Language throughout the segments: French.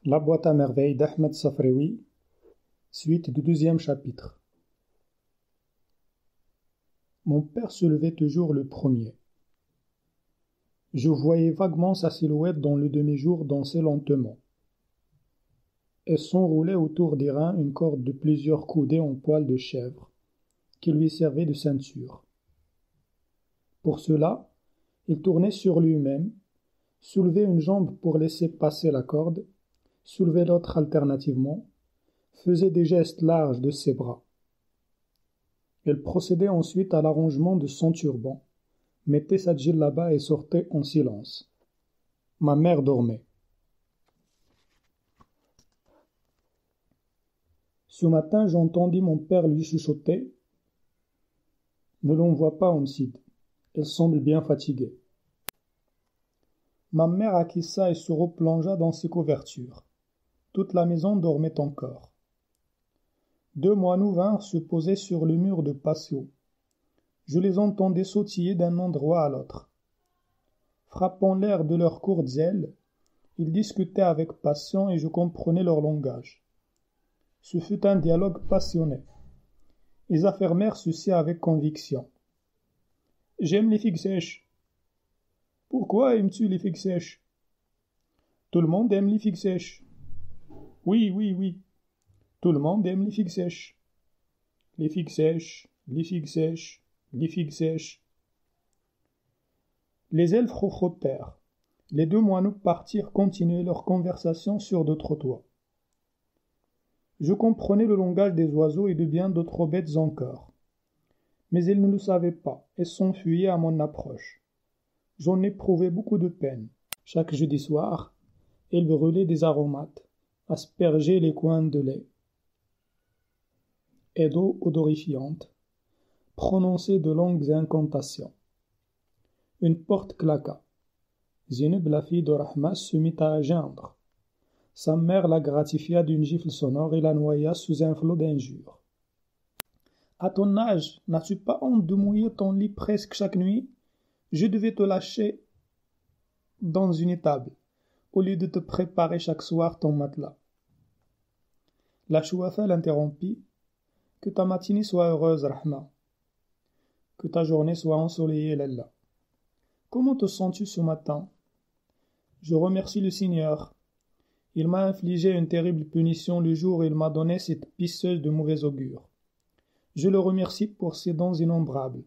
La boîte à merveilles d'Ahmed Safraoui, suite du 12e chapitre. Mon père se levait toujours le premier. Je voyais vaguement sa silhouette dans le demi-jour danser lentement. Et s'enroulait autour des reins une corde de plusieurs coudées en poil de chèvre, qui lui servait de ceinture. Pour cela, il tournait sur lui-même, soulevait une jambe pour laisser passer la corde, soulevait l'autre alternativement, faisait des gestes larges de ses bras. Il procédait ensuite à l'arrangement de son turban, mettait sa djellaba et sortait en silence. Ma mère dormait. Ce matin, j'entendis mon père lui chuchoter « Ne l'envoie pas, Omsid, elle semble bien fatiguée. » Ma mère acquiesça et se replongea dans ses couvertures. Toute la maison dormait encore. 2 moineaux vinrent se poser sur le mur de patio. Je les entendais sautiller d'un endroit à l'autre. Frappant l'air de leurs courtes ailes, ils discutaient avec passion et je comprenais leur langage. Ce fut un dialogue passionné. Ils affirmèrent ceci avec conviction. « J'aime les figues sèches. »« Pourquoi aimes-tu les figues sèches ?»« Tout le monde aime les figues sèches. »« Oui, oui, oui. Tout le monde aime les figues sèches. »« Les figues sèches, les figues sèches, les figues sèches. » Les elfes rouffrotèrent. Les 2 moineaux partirent continuer leur conversation sur d'autres toits. Je comprenais le langage des oiseaux et de bien d'autres bêtes encore. Mais ils ne le savaient pas et s'enfuyaient à mon approche. J'en éprouvais beaucoup de peine. Chaque jeudi soir, ils brûlaient des aromates, aspergeaient les coins de lait et d'eau odorifiante, prononçaient de longues incantations. Une porte claqua. Zineb, la fille de Rahma, se mit à geindre. Sa mère la gratifia d'une gifle sonore et la noya sous un flot d'injures. « À ton âge, n'as-tu pas honte de mouiller ton lit presque chaque nuit? Je devais te lâcher dans une étable, au lieu de te préparer chaque soir ton matelas. » La chouafa l'interrompit. « Que ta matinée soit heureuse, Rahma. Que ta journée soit ensoleillée, Lalla. Comment te sens-tu ce matin? » Je remercie le Seigneur. Il m'a infligé une terrible punition le jour où il m'a donné cette pisseuse de mauvais augure. Je le remercie pour ses dons innombrables.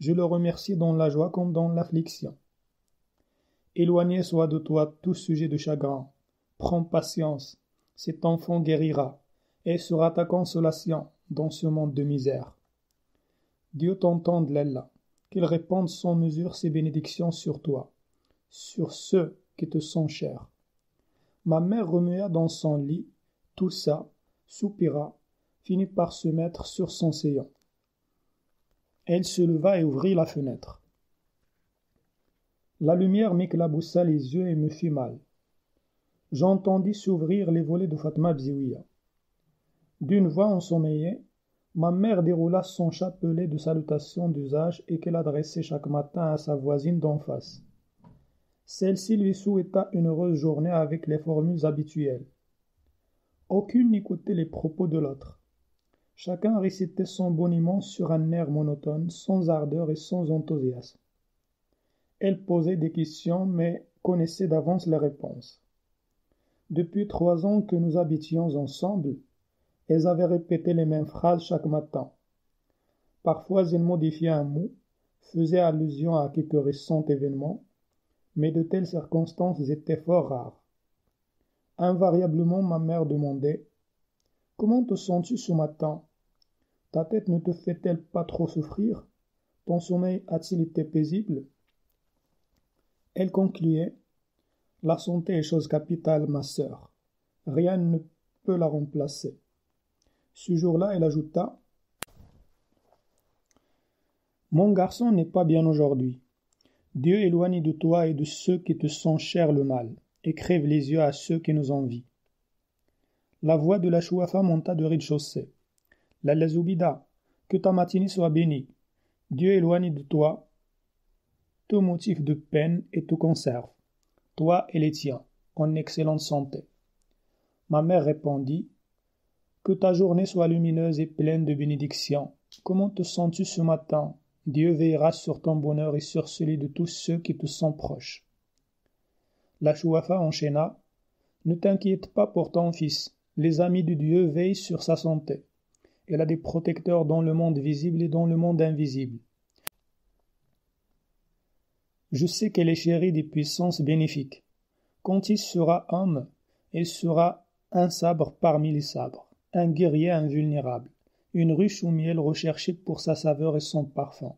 Je le remercie dans la joie comme dans l'affliction. Éloigné soit de toi tout sujet de chagrin. Prends patience, cet enfant guérira et sera ta consolation dans ce monde de misère. Dieu t'entende, Lalla, qu'il répande sans mesure ses bénédictions sur toi, sur ceux qui te sont chers. Ma mère remua dans son lit, toussa, soupira, finit par se mettre sur son séant. Elle se leva et ouvrit la fenêtre. La lumière m'éclaboussa les yeux et me fit mal. J'entendis s'ouvrir les volets de Fatma Bziouia. D'une voix ensommeillée, ma mère déroula son chapelet de salutations d'usage et qu'elle adressait chaque matin à sa voisine d'en face. Celle-ci lui souhaita une heureuse journée avec les formules habituelles. Aucune n'écoutait les propos de l'autre. Chacun récitait son boniment sur un air monotone, sans ardeur et sans enthousiasme. Elle posait des questions, mais connaissait d'avance les réponses. Depuis 3 ans que nous habitions ensemble, elles avaient répété les mêmes phrases chaque matin. Parfois, elles modifiaient un mot, faisaient allusion à quelques récents événements, mais de telles circonstances étaient fort rares. Invariablement, ma mère demandait « Comment te sens-tu ce matin? Ta tête ne te fait-elle pas trop souffrir? Ton sommeil a-t-il été paisible ?» Elle concluait « La santé est chose capitale, ma sœur. Rien ne peut la remplacer. » Ce jour-là, elle ajouta « Mon garçon n'est pas bien aujourd'hui. Dieu éloigne de toi et de ceux qui te sont chers le mal, et crève les yeux à ceux qui nous envient. » La voix de la chouafa monta de rez-de-chaussée. « Lalla Zoubida, que ta matinée soit bénie. Dieu éloigne de toi tout motif de peine et te conserve, toi et les tiens, en excellente santé. Ma mère répondit: Que ta journée soit lumineuse et pleine de bénédictions. Comment te sens-tu ce matin? Dieu veillera sur ton bonheur et sur celui de tous ceux qui te sont proches. La Chouafa enchaîna: Ne t'inquiète pas pour ton fils. Les amis de Dieu veillent sur sa santé. Il a des protecteurs dans le monde visible et dans le monde invisible. Je sais qu'elle est chérie des puissances bénéfiques. Quand il sera homme, il sera un sabre parmi les sabres, un guerrier invulnérable, une ruche au miel recherchée pour sa saveur et son parfum.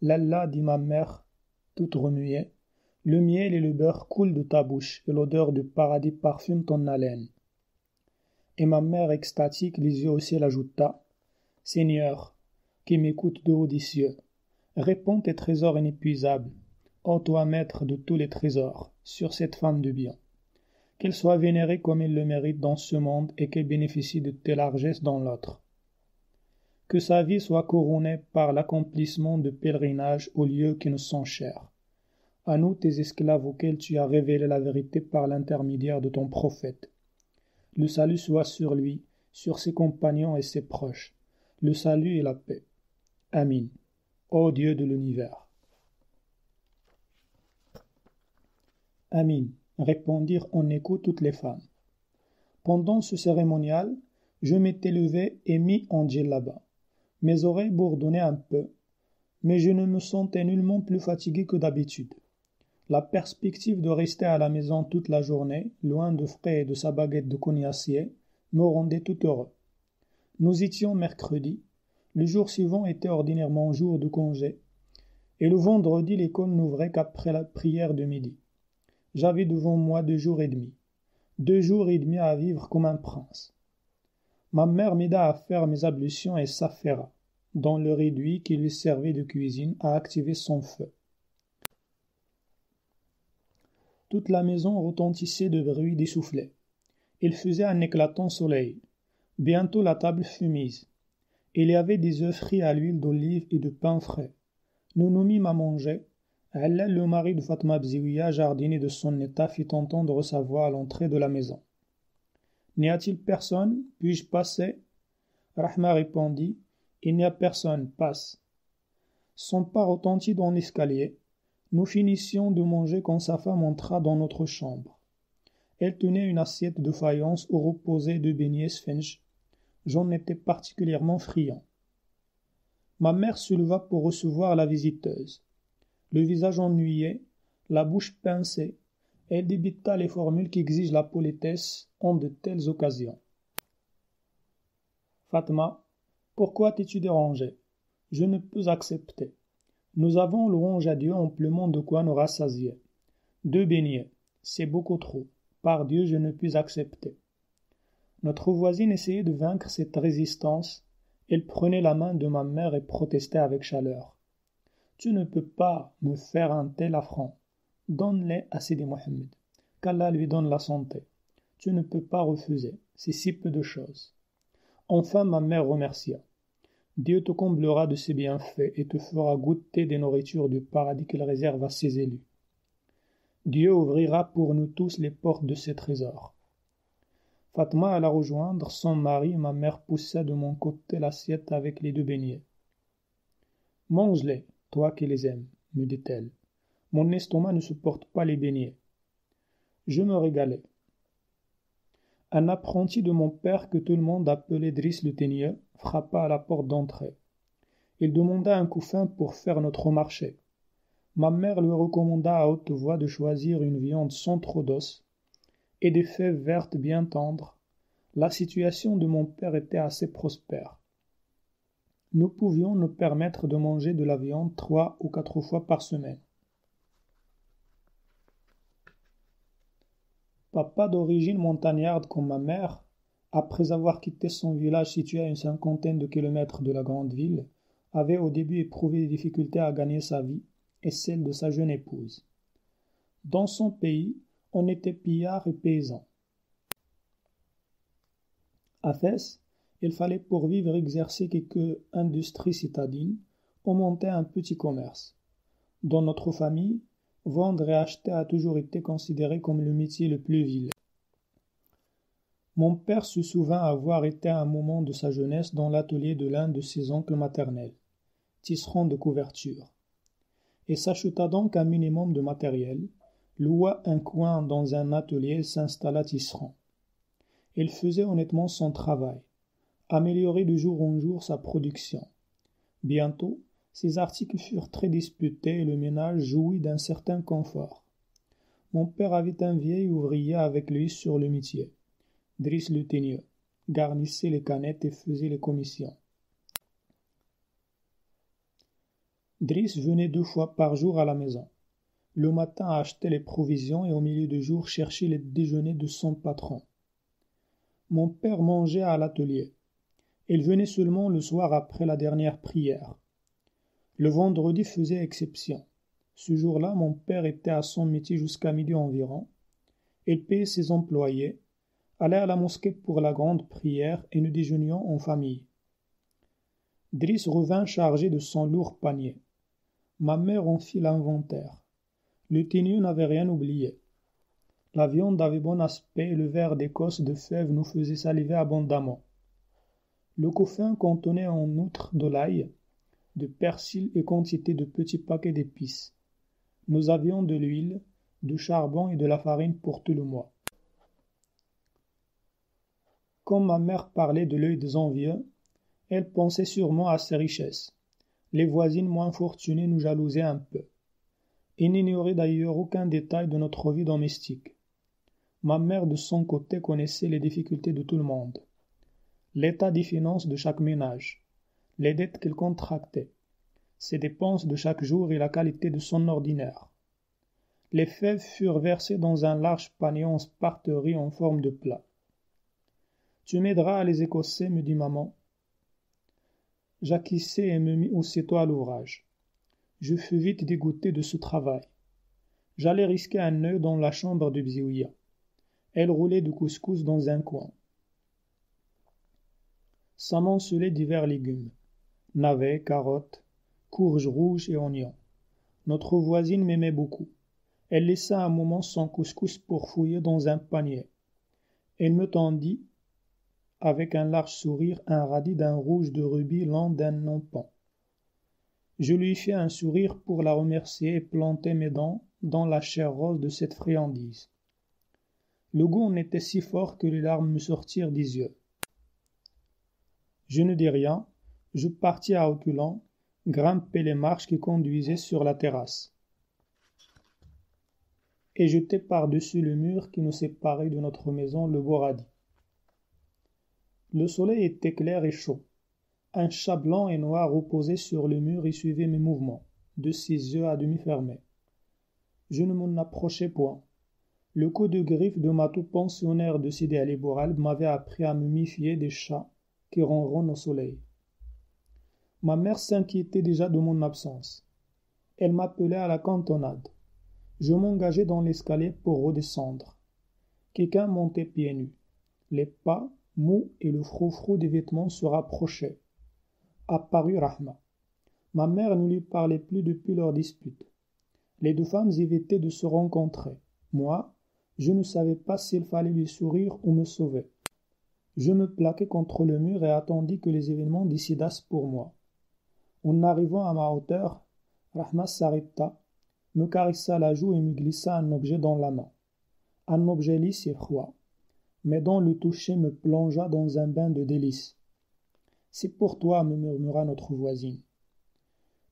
Lalla, dit ma mère, toute remuée, le miel et le beurre coulent de ta bouche, et l'odeur du paradis parfume ton haleine. Et ma mère, extatique, les yeux au ciel, ajouta: Seigneur, qui m'écoute de haut des cieux, réponds tes trésors inépuisables, ô toi maître de tous les trésors, sur cette femme de bien. Qu'elle soit vénérée comme elle le mérite dans ce monde et qu'elle bénéficie de tes largesses dans l'autre. Que sa vie soit couronnée par l'accomplissement de pèlerinages aux lieux qui nous sont chers. À nous, tes esclaves auxquels tu as révélé la vérité par l'intermédiaire de ton prophète. Le salut soit sur lui, sur ses compagnons et ses proches. Le salut et la paix. Amin. Ô Dieu de l'univers. Amin, répondirent en écho toutes les femmes. Pendant ce cérémonial, je m'étais levé et mis en djellaba. Mes oreilles bourdonnaient un peu, mais je ne me sentais nullement plus fatigué que d'habitude. La perspective de rester à la maison toute la journée, loin de Frey et de sa baguette de cognacier, me rendait tout heureux. Nous étions mercredi, le jour suivant était ordinairement jour de congé, et le vendredi l'école n'ouvrait qu'après la prière de midi. J'avais devant moi 2 jours et demi. 2 jours et demi à vivre comme un prince. Ma mère m'aida à faire mes ablutions et s'affaira, dans le réduit qui lui servait de cuisine, à activer son feu. Toute la maison retentissait de bruits d'essoufflés. Il faisait un éclatant soleil. Bientôt la table fut mise. Il y avait des œufs frits à l'huile d'olive et de pain frais. Nous nous mîmes à manger. Allal, le mari de Fatma Bziouia, jardinier de son état, fit entendre sa voix à l'entrée de la maison. « N'y a-t-il personne? Puis-je passer » Rahma répondit: « Il n'y a personne, passe. » Son pas retentit dans l'escalier. Nous finissions de manger quand sa femme entra dans notre chambre. Elle tenait une assiette de faïence où reposaient 2 beignets sfinge. J'en étais particulièrement friand. Ma mère se leva pour recevoir la visiteuse. Le visage ennuyé, la bouche pincée, elle débita les formules qu'exige la politesse en de telles occasions. « Fatma, pourquoi t'es-tu dérangée? Je ne peux accepter. Nous avons, louange à Dieu, amplement de quoi nous rassasier. 2 beignets, c'est beaucoup trop. Par Dieu, je ne puis accepter. » Notre voisine essayait de vaincre cette résistance. Elle prenait la main de ma mère et protestait avec chaleur. « Tu ne peux pas me faire un tel affront. Donne-les à Sidi Mohammed. Qu'Allah lui donne la santé. Tu ne peux pas refuser. C'est si peu de choses. » Enfin ma mère remercia. Dieu te comblera de ses bienfaits et te fera goûter des nourritures du paradis qu'il réserve à ses élus. Dieu ouvrira pour nous tous les portes de ses trésors. Fatma alla rejoindre son mari et ma mère poussa de mon côté l'assiette avec les 2 beignets. « Mange-les, toi qui les aimes, me dit-elle. Mon estomac ne supporte pas les beignets. » Je me régalais. Un apprenti de mon père que tout le monde appelait Driss le Teigneux frappa à la porte d'entrée. Il demanda un couffin pour faire notre marché. Ma mère lui recommanda à haute voix de choisir une viande sans trop d'os et des fèves vertes bien tendres. La situation de mon père était assez prospère. Nous pouvions nous permettre de manger de la viande 3 ou 4 fois par semaine. Papa, d'origine montagnarde comme ma mère, après avoir quitté son village situé à une 50aine de kilomètres de la grande ville, avait au début éprouvé des difficultés à gagner sa vie et celle de sa jeune épouse. Dans son pays, on était pillards et paysans. À Fès, il fallait pour vivre exercer quelques industries citadines ou monter un petit commerce. Dans notre famille, vendre et acheter a toujours été considéré comme le métier le plus vil. Mon père se souvint avoir été à un moment de sa jeunesse dans l'atelier de l'un de ses oncles maternels, tisserand de couverture, et s'acheta donc un minimum de matériel, loua un coin dans un atelier et s'installa tisserand. Il faisait honnêtement son travail, améliorait de jour en jour sa production. Bientôt, ses articles furent très disputés et le ménage jouit d'un certain confort. Mon père avait un vieil ouvrier avec lui sur le métier. Driss le teigneux, garnissait les canettes et faisait les commissions. Driss venait 2 fois par jour à la maison. Le matin acheter les provisions et au milieu du jour chercher le déjeuner de son patron. Mon père mangeait à l'atelier. Il venait seulement le soir après la dernière prière. Le vendredi faisait exception. Ce jour-là, mon père était à son métier jusqu'à midi environ. Il payait ses employés, allait à la mosquée pour la grande prière et nous déjeunions en famille. Driss revint chargé de son lourd panier. Ma mère en fit l'inventaire. Le teigneux n'avait rien oublié. La viande avait bon aspect et le verre d'écosse de fèves nous faisait saliver abondamment. Le coffin contenait en outre de l'ail, de persil et quantité de petits paquets d'épices. Nous avions de l'huile, du charbon et de la farine pour tout le mois. Comme ma mère parlait de l'œil des envieux, elle pensait sûrement à ses richesses. Les voisines moins fortunées nous jalousaient un peu. Il n'ignorait d'ailleurs aucun détail de notre vie domestique. Ma mère de son côté connaissait les difficultés de tout le monde, l'état des finances de chaque ménage, les dettes qu'il contractait, ses dépenses de chaque jour et la qualité de son ordinaire. Les fèves furent versées dans un large panier en sparterie en forme de plat. « Tu m'aideras à les écosser, me dit maman. » J'acquiesçai et me mis aussitôt à l'ouvrage. Je fus vite dégoûté de ce travail. J'allais risquer un œuf dans la chambre de Bziouia. Elle roulait du couscous dans un coin. S'amoncelait divers légumes, navets, carottes, courges rouges et oignons. Notre voisine m'aimait beaucoup. Elle laissa un moment son couscous pour fouiller dans un panier. Elle me tendit, avec un large sourire, un radis d'un rouge de rubis lent d'un empan. Je lui fis un sourire pour la remercier et plantai mes dents dans la chair rose de cette friandise. Le goût en était si fort que les larmes me sortirent des yeux. Je ne dis rien, je partis à reculons, grimpai les marches qui conduisaient sur la terrasse, et jetai par-dessus le mur qui nous séparait de notre maison le beau radis. Le soleil était clair et chaud. Un chat blanc et noir reposait sur le mur et suivait mes mouvements, de ses yeux à demi fermés. Je ne m'en approchai point. Le coup de griffe de ma tout-pensionnaire de Sidi Ali Bouralb m'avait appris à me méfier des chats qui ronronnent au soleil. Ma mère s'inquiétait déjà de mon absence. Elle m'appelait à la cantonade. Je m'engageai dans l'escalier pour redescendre. Quelqu'un montait pieds nus. Les pas, mous et le froufrou des vêtements se rapprochaient. Apparut Rahma. Ma mère ne lui parlait plus depuis leur dispute. Les 2 femmes évitaient de se rencontrer. Moi, je ne savais pas s'il fallait lui sourire ou me sauver. Je me plaquai contre le mur et attendis que les événements décidassent pour moi. En arrivant à ma hauteur, Rahma s'arrêta, me caressa la joue et me glissa un objet dans la main. Un objet lisse et froid, mais dont le toucher me plongea dans un bain de délices. « C'est pour toi, me murmura notre voisine. »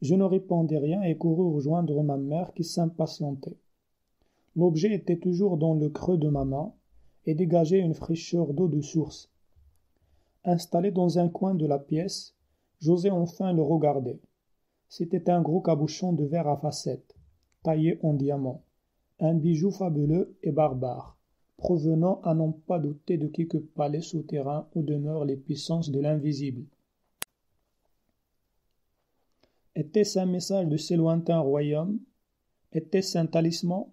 Je ne répondis rien et courus rejoindre ma mère qui s'impatientait. L'objet était toujours dans le creux de ma main et dégageait une fraîcheur d'eau de source. Installé dans un coin de la pièce, j'osai enfin le regarder. C'était un gros cabochon de verre à facettes, taillé en diamant, un bijou fabuleux et barbare, provenant à n'en pas douter de quelque palais souterrain où demeurent les puissances de l'invisible. Était-ce un message de ces lointains royaumes? Était-ce un talisman?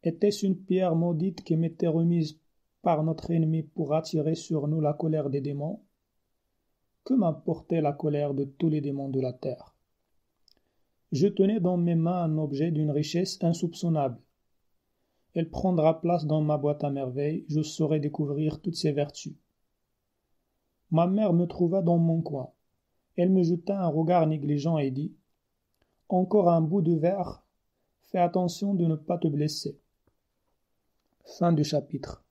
Était-ce une pierre maudite qui m'était remise par notre ennemi pour attirer sur nous la colère des démons? Que m'importait la colère de tous les démons de la terre? Je tenais dans mes mains un objet d'une richesse insoupçonnable. Elle prendra place dans ma boîte à merveilles, je saurai découvrir toutes ses vertus. Ma mère me trouva dans mon coin. Elle me jeta un regard négligent et dit: Encore un bout de verre, fais attention de ne pas te blesser. Fin du chapitre.